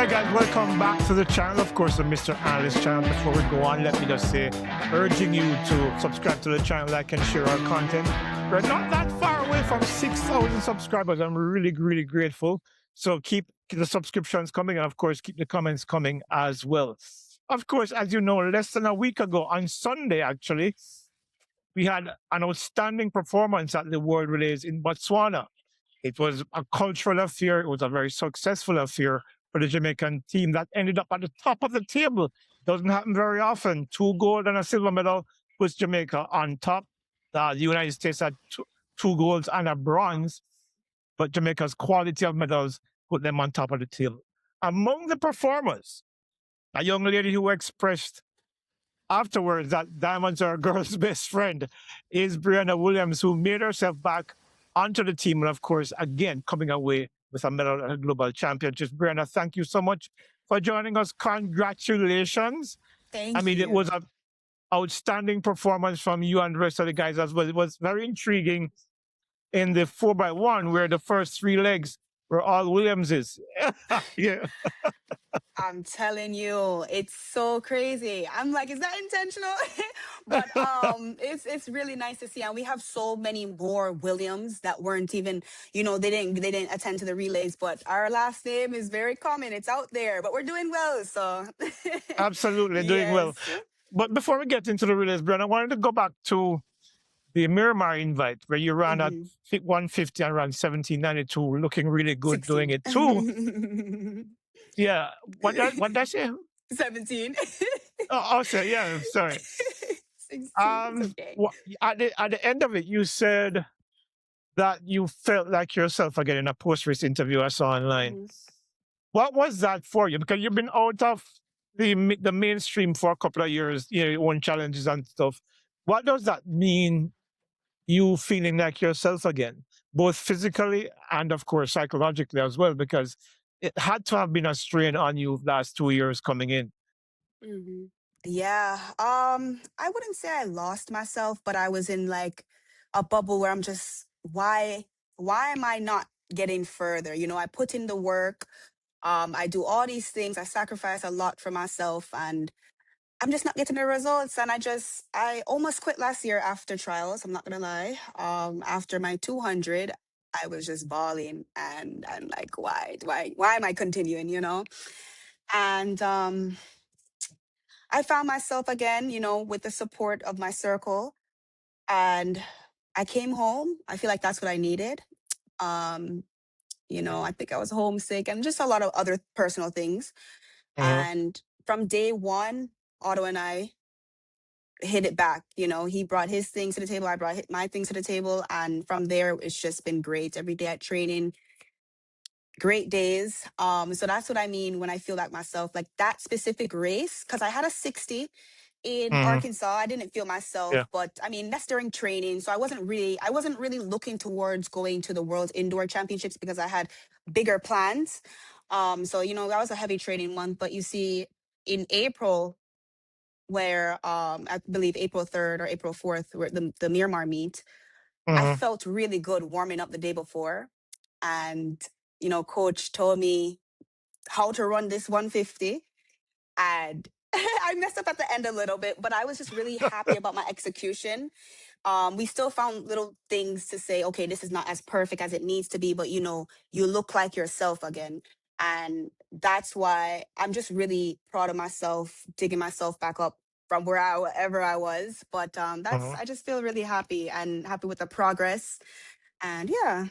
right, guys, welcome back to the channel. Of course, the Mr. Analyst channel. Before we go on, let me just say, urging you to subscribe to the channel, like and share our content. We're not that far away from 6,000 subscribers. I'm really, really grateful. So keep the subscriptions coming, and of course, keep the comments coming as well. Of course, as you know, less than a week ago, on Sunday, actually, we had an outstanding performance at the World Relays in Botswana. It was a cultural affair. It was a very successful affair for the Jamaican team that ended up at the top of the table. Doesn't happen very often. 2 gold and a silver medal puts Jamaica on top. The United States had two golds and a bronze, but Jamaica's quality of medals put them on top of the table. Among the performers, a young lady who expressed afterwards that diamonds are a girl's best friend is Briana Williams, who made herself back onto the team, and of course, again, coming away with a medal at a global championship. Brianna, thank you so much for joining us. Congratulations. Thank I mean, you. it was an outstanding performance from you and the rest of the guys as well. It was very intriguing in the 4x1, where the first 3 legs were all Williams's. Yeah. I'm telling you, it's so crazy. I'm like, is that intentional? But it's really nice to see, and we have so many more Williams that weren't even, they didn't attend to the relays. But our last name is very common. It's out there, but we're doing well. So Absolutely doing well. yes. But before we get into the relays, Brian, I wanted to go back to the Miramar invite, where you ran at 150 and ran 1792, looking really good 16. doing it too. Yeah. What did I say? 17. Oh, sorry. Yeah, sorry. 16. It's okay. At the end of it, you said that you felt like yourself again in a post-race interview I saw online. What was that for you? Because you've been out of the mainstream for a couple of years, your own challenges and stuff. What does that mean, you feeling like yourself again, both physically and, of course, psychologically as well? Because it had to have been a strain on you last 2 years coming in. Yeah. I wouldn't say I lost myself, but I was in like a bubble where I'm just, why am I not getting further? I put in the work. I do all these things. I sacrifice a lot for myself, and I'm just not getting the results. And I almost quit last year after trials. I'm not gonna lie. After my 200, I was just bawling, and I'm like, why am I continuing? And I found myself again, with the support of my circle, and I came home. I feel like that's what I needed. I think I was homesick and just a lot of other personal things. And from day one, Otto and I hit it back. He brought his things to the table. I brought my things to the table. And from there, it's just been great. Every day at training, great days. So that's what I mean when I feel like myself, like that specific race, because I had a 60 in Arkansas. I didn't feel myself, but I mean, that's during training. So I wasn't really looking towards going to the World Indoor Championships because I had bigger plans. So, that was a heavy training month. But you see, in April, where I believe April 3rd or April 4th, where the Miramar meet, I felt really good warming up the day before. And, coach told me how to run this 150. And I messed up at the end a little bit, but I was just really happy about my execution. We still found little things to say, okay, this is not as perfect as it needs to be, but you look like yourself again. And that's why I'm just really proud of myself, digging myself back up from wherever I was. But I just feel really happy and happy with the progress. And yeah.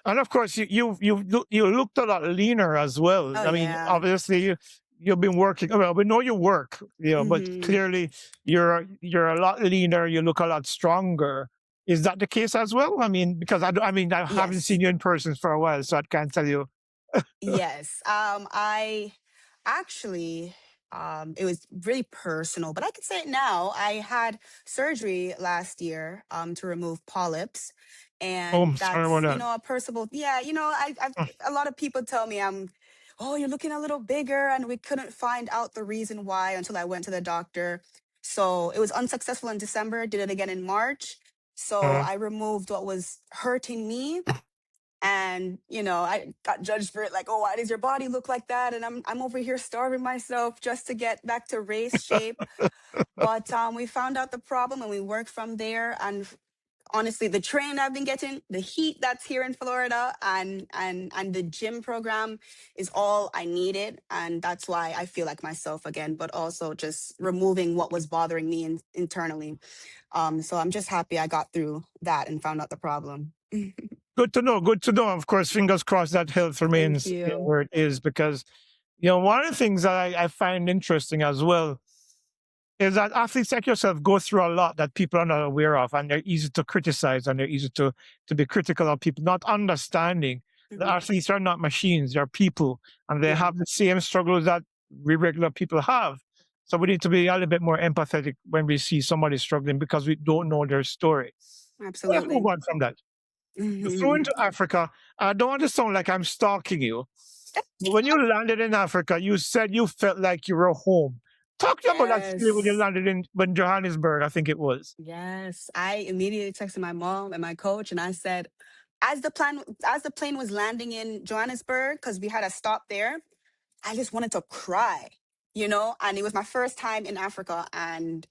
And of course, you looked a lot leaner as well. Oh, I mean, yeah. obviously you've been working. Well, we know you work, but clearly you're a lot leaner. You look a lot stronger. Is that the case as well? I mean, because I haven't seen you in person for a while, so I can't tell you. Yes. I actually, it was really personal, but I can say it now. I had surgery last year to remove polyps. And Sorry about that's, that. a personal, yeah, a lot of people tell me oh, you're looking a little bigger, and we couldn't find out the reason why until I went to the doctor. So it was unsuccessful in December, did it again in March. So I removed what was hurting me. And I got judged for it, like, oh, why does your body look like that? And I'm over here starving myself just to get back to race shape. But we found out the problem and we worked from there. And honestly, the train I've been getting, the heat that's here in Florida, and the gym program is all I needed, and that's why I feel like myself again. But also just removing what was bothering me internally. So I'm just happy I got through that and found out the problem. Good to know. Good to know. Of course, fingers crossed that health Thank remains you. where it is, because one of the things that I find interesting as well is that athletes like yourself go through a lot that people are not aware of, and they're easy to criticize, and they're easy to be critical of people, not understanding that Mhm. athletes are not machines, they're people, and they Yeah, have the same struggles that we regular people have. So we need to be a little bit more empathetic when we see somebody struggling, because we don't know their story. Let's move absolutely. on from that. You flew into Africa. I don't want to sound like I'm stalking you, but when you landed in Africa, you said you felt like you were home. Talk to me about that feeling when you Yes. landed in Johannesburg, I think it was. Yes. I immediately texted my mom and my coach and I said, as the plane was landing in Johannesburg, because we had a stop there, I just wanted to cry. And it was my first time in Africa and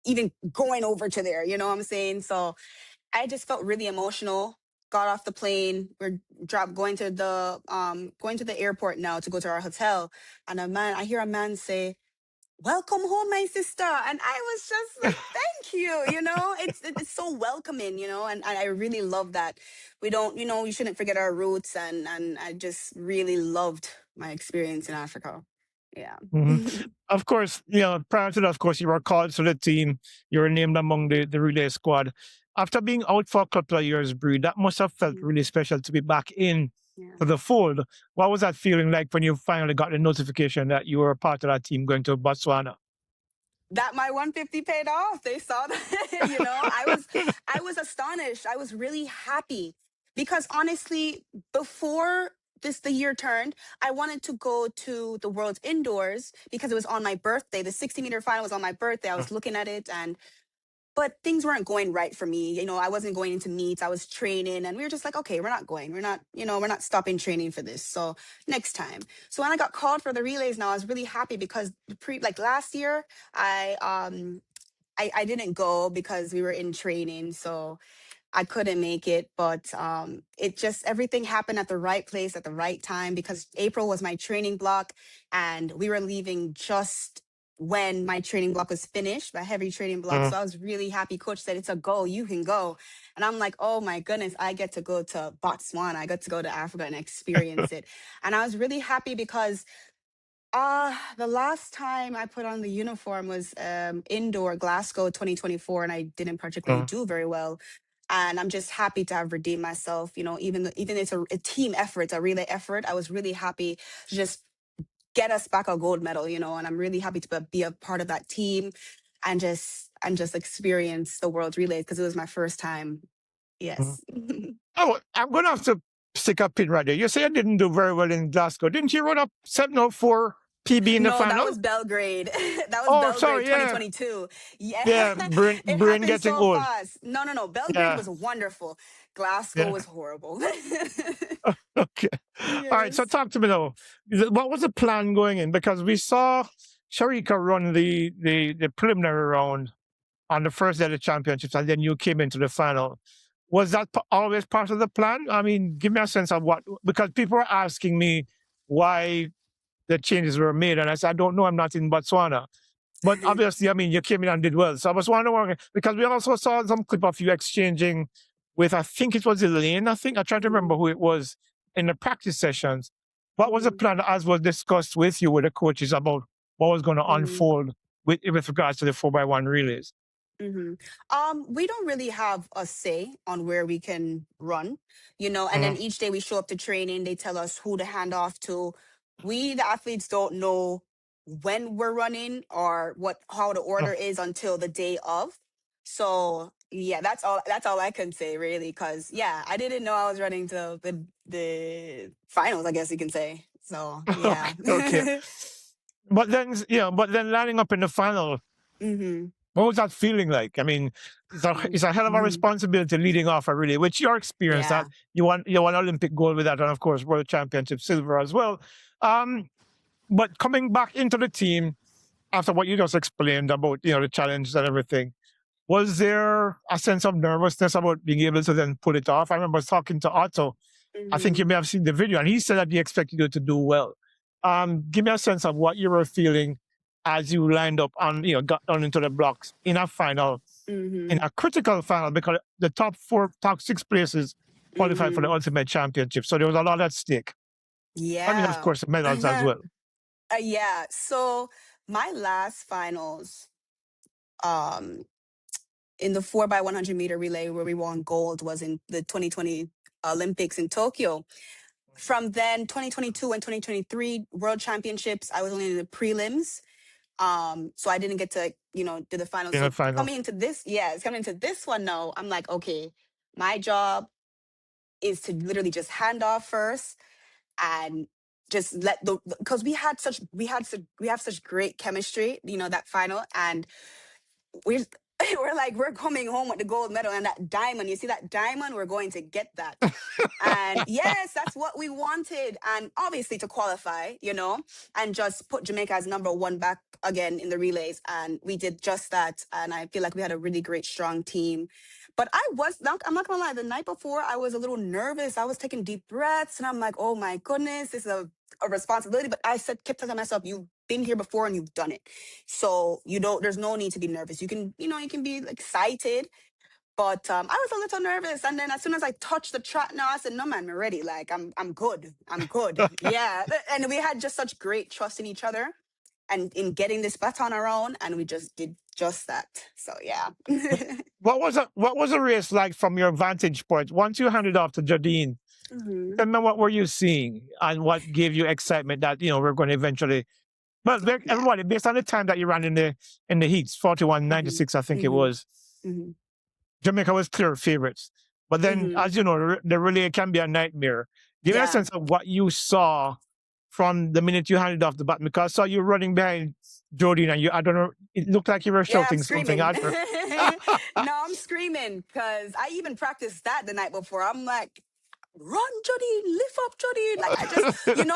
even going over to there, you know what I'm saying? So I just felt really emotional. Got off the plane. We're going to the airport now to go to our hotel. And I hear a man say, "Welcome home, my sister." And I was just like, "Thank you." It's so welcoming, and I really love that. We don't, we shouldn't forget our roots, and I just really loved my experience in Africa. Yeah. Mhm. Of course, prior to that, of course, you were called to the team. You were named among the relay squad. After being out for a couple of years, Bree, that must have felt Mhm. really special to be back in Yeah. to the fold. What was that feeling like when you finally got the notification that you were a part of that team going to Botswana? That my 150 paid off. They saw that, I was astonished. I was really happy because honestly, before the year turned, I wanted to go to the World's Indoors because it was on my birthday. The 60-meter final was on my birthday. I was looking at it, but things weren't going right for me. I wasn't going into meets. I was training and we were just like, okay, we're not going. We're not stopping training for this. So next time. So when I got called for the relays now, I was really happy because like last year, I didn't go because we were in training. So I couldn't make it, but it just everything happened at the right place at the right time because April was my training block, and we were leaving just when my training block was finished, my heavy training block. Mhm. So I was really happy. Coach said it's a go, you can go, and I'm like, oh my goodness, I get to go to Botswana, I got to go to Africa and experience it, and I was really happy because the last time I put on the uniform was indoor Glasgow 2024, and I didn't particularly Mhm. do very well. And I'm just happy to have redeemed myself. Even it's a team effort, it's a relay effort. I was really happy to just get us back a gold medal. And I'm really happy to be a part of that team and just experience the world relays because it was my first time. Mhm. Yes. Oh, I'm going to have to stick a pin right there. You say I didn't do very well in Glasgow. Didn't you run up 704 PB in the No, that final? was Belgrade. That was Oh, Belgrade sorry. Yeah. 2022. Yeah, Yeah. it Brain happened getting so old. fast. No, no, no. Belgrade Yeah. was wonderful. Glasgow Yeah. was horrible. Okay. All right. So Yes. talk to me now. What was the plan going in? Because we saw Sharika run the preliminary round on the first day of the championships, and then you came into the final. Was that always part of the plan? I mean, give me a sense of what, because people were asking me why the changes were made, and I said, I don't know, I'm not in Botswana. But obviously, I mean, you came in and did well. So I was wondering, because we also saw some clip of you exchanging with, I think it was Elaine, I think. I try to remember Mhm, who it was in the practice sessions. What was the mhm, plan as was discussed with you with the coaches about what was going to mhm. unfold with regards to the 4x1 relays? hmm we don't really have a say on where we can run, and then Mhm. each day we show up to training, they tell us who to hand off to. We, the athletes, don't know when we're running or how the order is until the day of. So yeah, that's all I can say really, because yeah, I didn't know I was running to the finals, I guess you can say. So Okay, yeah. okay. But then, but then lining up in the final, hmm What was that feeling like? I mean, it's a hell of a Mhm. responsibility leading off a relay, which your experience that Yeah. you won Olympic gold with that, and of course World Championship silver as well. Um, but coming back into the team after what you just explained about the challenge and everything, was there a sense of nervousness about being able to then pull it off? I remember talking to Otto. I think you Mhm. may have seen the video, and he said that he expected you to do well. Give me a sense of what you were feeling as you lined up and got down into the blocks in a final, in Mhm. a critical final, because the top six places qualified for the Mhm. ultimate championship. So there was a lot at stake. I mean, of Yeah. course, medals as well. Yeah. So my last finals, um, in the 4x100 meter relay where we won gold was in the 2020 Olympics in Tokyo. From then, 2022 and 2023 World Championships, I was only in the prelims. So I didn't get to, do the finals. In the So final. coming into this one now, I'm like, okay, my job is to literally just hand off first and just let the because we have such great chemistry, that final, and we're we're like we're coming home with the gold medal and that diamond. You see that diamond? We're going to get that. And yes, that's what we wanted. And obviously to qualify, and just put Jamaica as number one back again in the relays. And we did just that. And I feel like we had a really great, strong team. But I'm not gonna lie, the night before I was a little nervous. I was taking deep breaths and I'm like, oh my goodness, this is a responsibility. But kept telling myself, you've been here before and you've done it. So there's no need to be nervous. You can be excited, but I was a little nervous, and then as soon as I touched the track, now I said, "No, man, I'm ready. Like I'm good. I'm good." Yeah, and we had just such great trust in each other, and in getting this baton around, and we just did just that. So yeah. What was a race like from your vantage point once you handed off to Jardine? Hmm. Tell me, what were you seeing and what gave you excitement that we're going to eventually. Well, Yeah. everybody, based on the time that you ran in the heats, 41.96, Hmm. I think it Hmm. was. Hmm. Jamaica was clear favorites, but then, Hmm. as you know, the relay can be a nightmare. Give me a Yeah. sense of what you saw from the minute you handed off the baton, because I saw you running behind Jodine, and I don't know, it looked like you were Yeah, I'm shouting something screaming. at her. No, I'm screaming because I even practiced that the night before. I'm like, run, Jody, lift up, Jody. Like I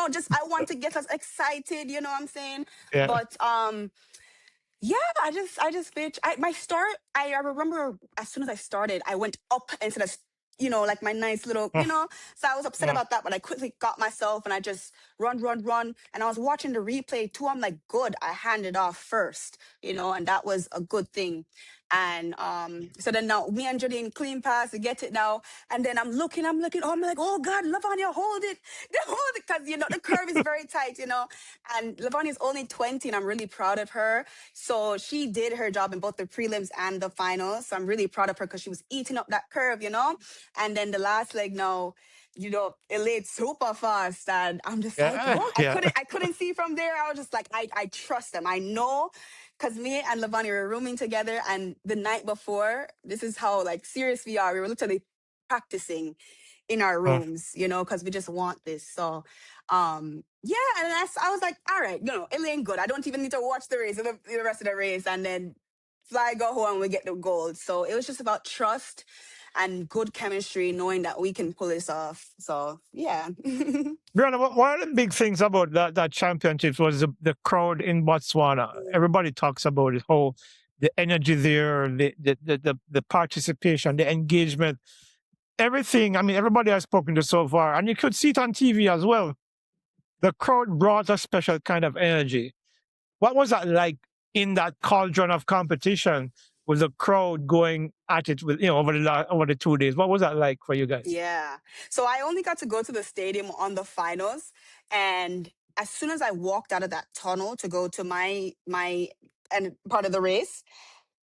just, I want to get us excited. You know what I'm saying? Yeah. But yeah, I just bitch. My start, I remember as soon as I started, I went up instead of, like my nice little, Oh, so I was upset oh, about that, but I quickly got myself and I just run, run, run. And I was watching the replay too. I'm like, good, I handed off first, and that was a good thing. And so then now me and Jodine clean pass, we get it now. And then oh, I'm like, oh God, Lavanya, hold it. Hold it. Because, the curve is very tight, and Lavanya is only 20 and I'm really proud of her. So she did her job in both the prelims and the finals. So I'm really proud of her because she was eating up that curve. And then the last leg now, it laid super fast. And I'm just like, yeah, what? I yeah. couldn't I couldn't see from there. I was just like, I trust them. I know, because me and Lavani were rooming together, and the night before, this is how like serious we are. We were literally practicing in our Oh. rooms, because we just want this. So yeah, and I was like, all right, it ain't good. I don't even need to watch the rest of the race, and then fly, go home, and we get the gold. So it was just about trust and good chemistry, knowing that we can pull this off. So yeah. Brianna, one of the big things about that championships was the crowd in Botswana. Everybody talks about it, how the energy there, the participation, the engagement, everything. I mean, everybody I've spoken to so far, and you could see it on TV as well. The crowd brought a special kind of energy. What was that like in that cauldron of competition with the crowd going at it with over the 2 days? What was that like for you guys? Yeah. So I only got to go to the stadium on the finals, and as soon as I walked out of that tunnel to go to my and part of the race,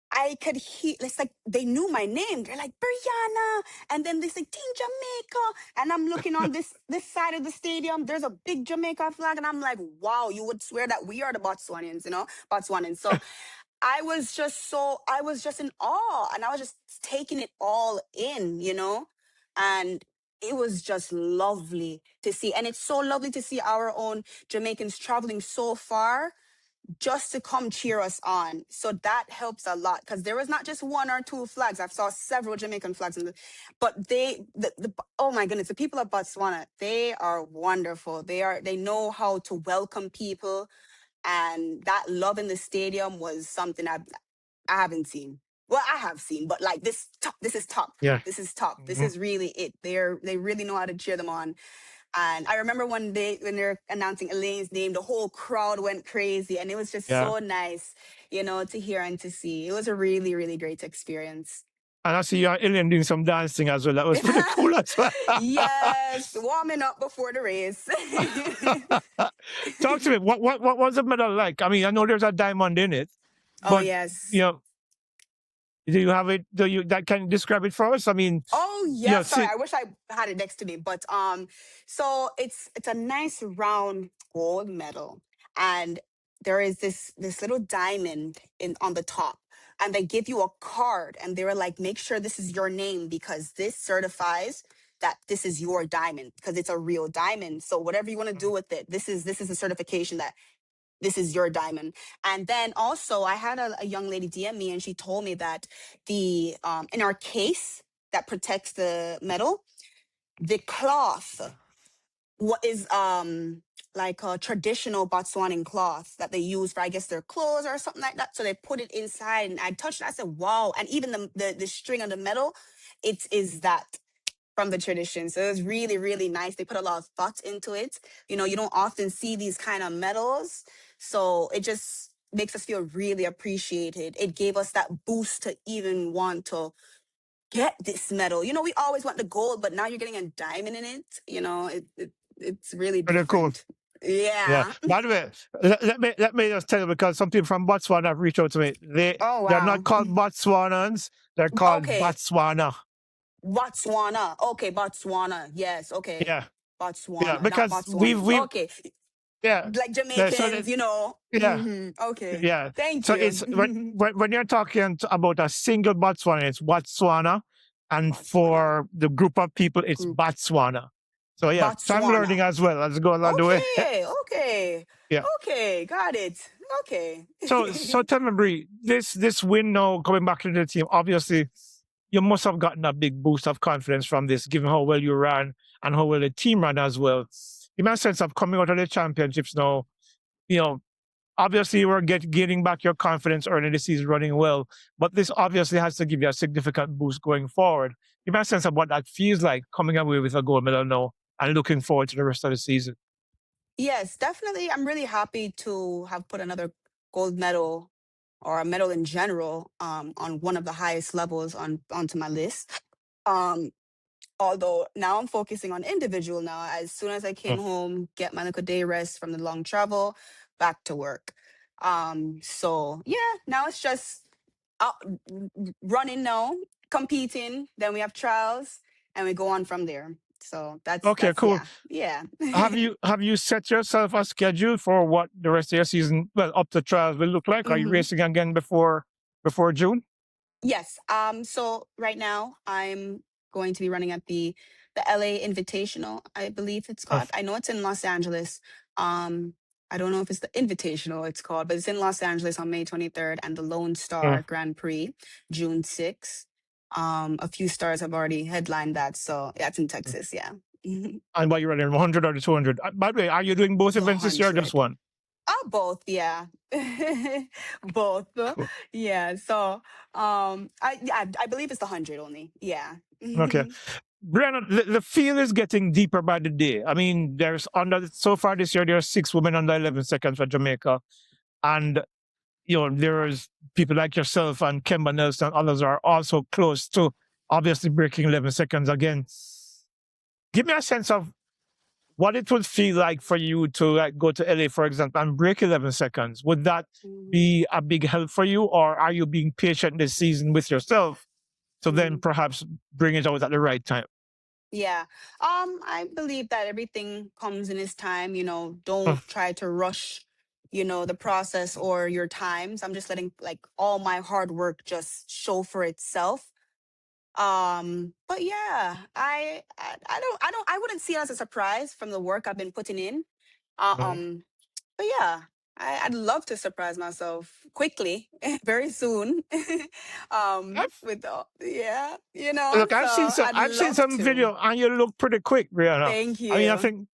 I could hear, it's like they knew my name. They're like, Briana. And then they say, Team Jamaica. And I'm looking on this side of the stadium. There's a big Jamaica flag. And I'm like, wow, you would swear that we are the Botswanians, Botswanans. So I was just in awe, and I was just taking it all in. And it was just lovely to see. And it's so lovely to see our own Jamaicans traveling so far just to come cheer us on. So that helps a lot because there was not just one or two flags. I've saw several Jamaican flags, but oh my goodness, the people of Botswana, they are wonderful. They know how to welcome people, and that love in the stadium was something I haven't seen. Well, I have seen, but like this top, this is top. Yeah. This is top. This Mhm. is really it. They really know how to cheer them on. And I remember one day when they're announcing Elaine's name, the whole crowd went crazy. And it was just Yeah. so nice, to hear and to see. It was a really, really great experience. And I see you're Ellen doing some dancing as well. That was pretty cool as well. Yes, warming up before the race. Talk to me. What was the medal like? I mean, I know there's a diamond in it, Oh, but yes. you know, do you have it? Do you that can you describe it for us? I mean, Oh, yeah. Sorry, see, I wish I had it next to me. But so it's a nice round gold medal, and there is this little diamond in on the top, and they give you a card, and they were like, make sure this is your name because this certifies that this is your diamond because it's a real diamond. So whatever you want to do with it, this is a certification that this is your diamond. And then also I had a young lady DM me and she told me that the in our case that protects the metal, the cloth, what is like a traditional Botswanan cloth that they use for, I guess, their clothes or something like that. So they put it inside and I touched it. I said, wow. And even the string of the metal, it is that from the tradition. So it was really, really nice. They put a lot of thought into it. You don't often see these kind of medals. So it just makes us feel really appreciated. It gave us that boost to even want to get this medal. We always want the gold, but now you're getting a diamond in it. It's really pretty cool. different. Yeah. Yeah. By the way, let me just tell you because some people from Botswana have reached out to me. Oh, They're not wow. called Botswanans. They're called Okay. Botswana. Botswana. Okay, Botswana. Yes. Okay. Yeah. Yeah. Botswana, not Because we've Botswanans. Okay. yeah. Like So that, Jamaicans. yeah. Okay. Yeah. Thank So you. it's when you're talking about a single Botswana, it's Botswana, and Botswana for the group of people, it's group. Botswana. So yeah, so I'm learning Botswana. as well as go along the way. Okay. Okay. Yeah. Okay. Got it. Okay. So tell me, Bree, this win now coming back into the team, obviously you must have gotten a big boost of confidence from this, given how well you ran and how well the team ran as well. In my sense of coming out of the championships now, you know, obviously you were getting back your confidence early this season running well, but this obviously has to give you a significant boost going forward. Give me a sense of what that feels like coming away with a gold medal now and looking forward to the rest of the season. Yes, definitely. I'm really happy to have put another gold medal or a medal in general on one of the highest levels onto my list. Um, Although now I'm focusing on individual now. As soon as I came Mm. home, get my little day rest from the long travel, back to work. So yeah, now it's just out, running now, competing. Then we have trials, and we go on from there. So Okay, that's cool. yeah, yeah. Have you set yourself a schedule for what the rest of your season, well, up to trials will look like? Are you hmm racing again before June? Yes. So right now I'm going to be running at the LA Invitational, I believe it's Uh, called. I know it's in Los Angeles. I don't know if it's the Invitational it's called, but it's in Los Angeles on May 23rd and the Lone uh, Star Grand Prix June 6th. A few stars have already headlined that, so yeah, it's in Texas, yeah. Mhm. and what you're running, 100 or the 200? By the way, are you doing both The events this year or just 100. one? Oh, both, yeah. Both. Cool. Yeah. So, I believe it's the 100 only. Yeah. Okay. Brianna, the field is getting deeper by the day. I mean, there's under so far this year there are 6 women under 11 seconds for Jamaica, and there's people like yourself and Kemba Nelson, others are also close to obviously breaking 11 seconds again. Give me a sense of what it would feel like for you to like go to LA, for example, and break 11 seconds. Would that Mhm, be a big help for you, or are you being patient this season with yourself to then mhm. perhaps bring it out at the right time? Yeah. I believe that everything comes in its time, Mm, don't try to rush, the process or your times. I'm just letting like all my hard work just show for itself. But yeah, I wouldn't see it as a surprise from the work I've been putting in. mm. Um, but yeah. I'd love to surprise myself quickly, very soon. I've, With yeah, you know, look, so I'd I've seen love some to. video, and you look pretty quick, Brianna. Thank I mean, I you. think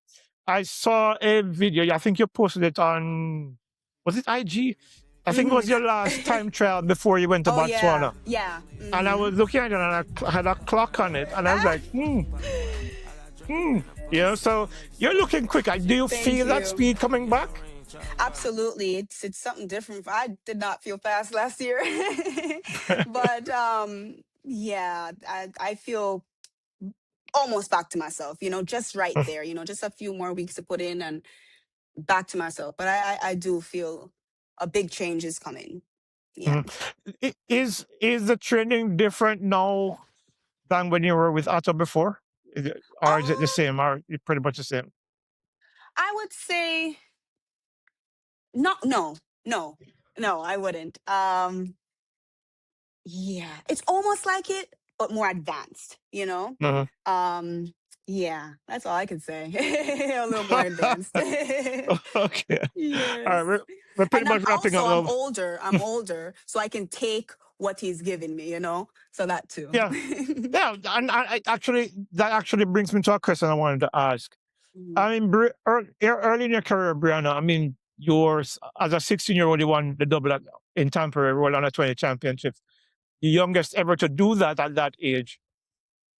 I saw a video. I think you posted it on, was it IG? I think it was your last time trial before you went to Oh yeah, Botswana. yeah. And I was looking at it, and I had a clock on it, and I was like, you know. So you're looking quick. Do you Thank feel that you. speed coming back? Absolutely. It's something different. I did not feel fast last year. But yeah, I feel almost back to myself, just right there, just a few more weeks to put in and back to myself. But I do feel a big change is coming. Yeah. Mhm. Is the training different now than when you were with Ato before? Or is it the Um, same? Or it pretty much the same? I would say no, I wouldn't. Yeah, it's almost like it, but more advanced, you know? Uh-huh. Um, yeah, that's all I can say. A little more advanced. Okay. All right. Yes. We're pretty And much wrapping up I'm now. older. I'm older, so I can take what he's giving me, So that too. Yeah. Yeah. And that actually brings me to a question I wanted to ask. Mhm. I mean, early in your career, Brianna, I mean, yours as a 16-year-old, you won the double in Tampere World Under 20 Championships, the youngest ever to do that at that age.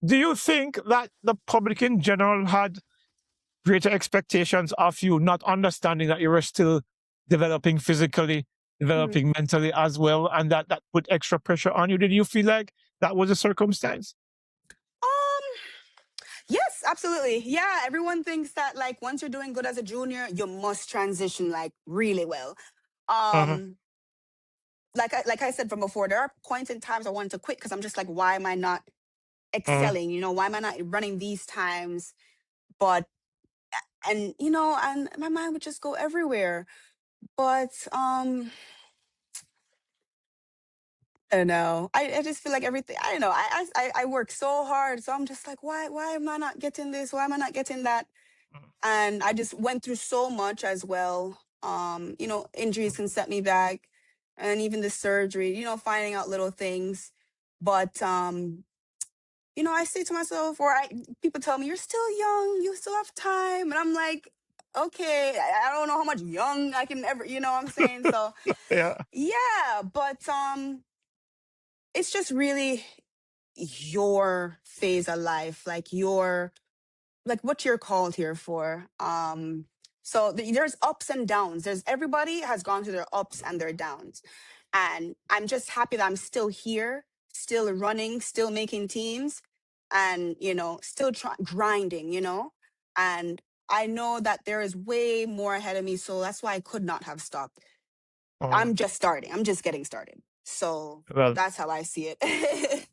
Do you think that the public in general had greater expectations of you, not understanding that you were still developing physically, Mhm. developing mentally as well, and that put extra pressure on you? Did you feel like that was a circumstance? Um, yes, absolutely. Yeah, everyone thinks that like once you're doing good as a junior, you must transition like really well. Uh-huh. Um, like I said from before, there are points in times I wanted to quit because I'm just like, why am I not Uh-huh. excelling? Why am I not running these times? But and my mind would just go everywhere. But I don't know. I just feel like everything. I don't know. I work so hard, so I'm just like, why am I not getting this? Why am I not getting that? And I just went through so much as well. Injuries can set me back, and even the surgery. Finding out little things, but I say to myself, people tell me, you're still young, you still have time. And I'm like, okay, I don't know how much young I can ever, what I'm saying? So Yeah. yeah, but it's just really your phase of life, like what you're called here for. So there's ups and downs. Everybody has gone through their ups and their downs. And I'm just happy that I'm still here, still running, still making teams, and still grinding, and I know that there is way more ahead of me, so that's why I could not have stopped. Uh, I'm just starting. I'm just getting started. So well, that's how I see it.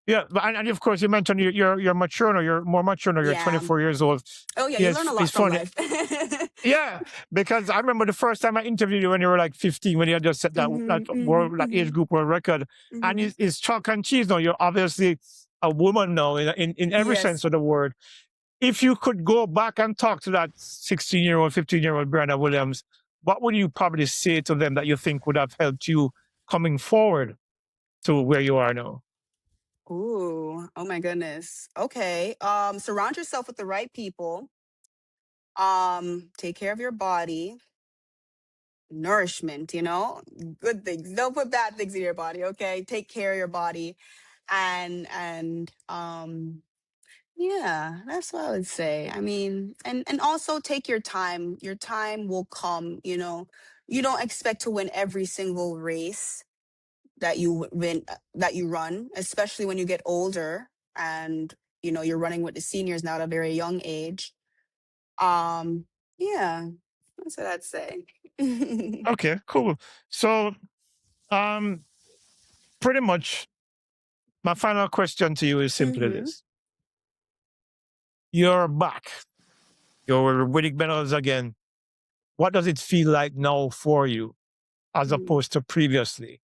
yeah, and of course you mentioned you're mature now. You're more mature now. You're Yeah. 24 years old. Oh yeah, you learn Yes, a lot it's from funny. life. Yeah, because I remember the first time I interviewed you when you were like 15, when you had just set that Mhm, world, mhm, that age mhm, group world record, and mhm. it's chalk and cheese now. You're obviously a woman now in every sense Yes. of the word. If you could go back and talk to that 16-year-old, 15-year-old Brianna Williams, what would you probably say to them that you think would have helped you coming forward to where you are now? Ooh, oh my goodness. Okay. Surround yourself with the right people. Take care of your body. Nourishment, good things. Don't put bad things in your body, okay? Take care of your body. And yeah, that's what I would say. I mean, and also take your time. Your time will come, You don't expect to win every single race that you run, especially when you get older and you're running with the seniors now at a very young age. Um, yeah, that's what I'd say. Okay, cool. So, um, pretty much, my final question to you is simply Hmm. this: You're back. You're winning medals again. What does it feel like now for you, as opposed to previously?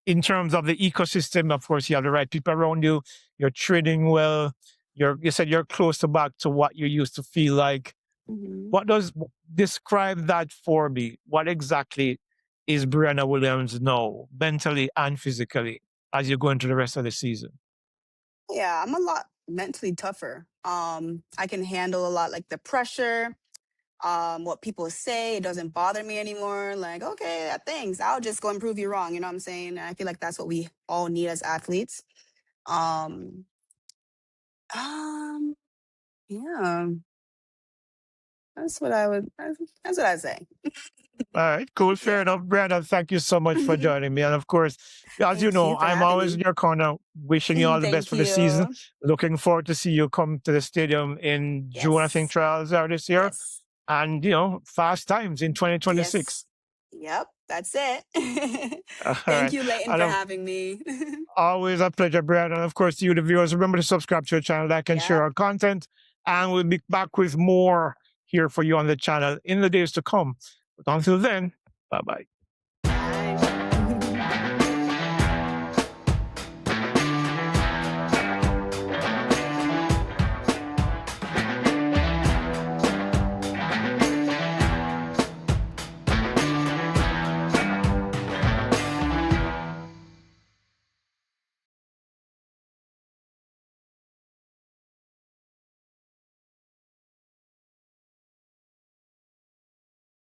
In terms of the ecosystem, of course, you have the right people around you. You're training well. You said you're close to back to what you used to feel like Mhm. What does describe that for me? What exactly is Briana Williams now, mentally and physically, as you go into the rest of the season? Yeah, I'm a lot mentally tougher. I can handle a lot like the pressure, what people say. It doesn't bother me anymore. Like, okay, thanks. I'll just go and prove you wrong. You know what I'm saying? And I feel like that's what we all need as athletes. Um, um, yeah, that's what I would. That's what I'd say. All right, cool, fair Yeah. enough. Brandon, thank you so much for joining me. And of course, as you Thank know, you for I'm having always in me. your corner, wishing you all the best Thank for the season. you. Looking forward to see you come to the stadium in June, I think Yes. trials are this year. Yes. And, fast times in 2026. Yes. Yep. That's it. All Thank right. you, Leighton, And for of having me. always a pleasure, Brad. And of course, to you, the viewers, remember to subscribe to our channel, like and share Yep. our content. And we'll be back with more here for you on the channel in the days to come. But until then, bye bye.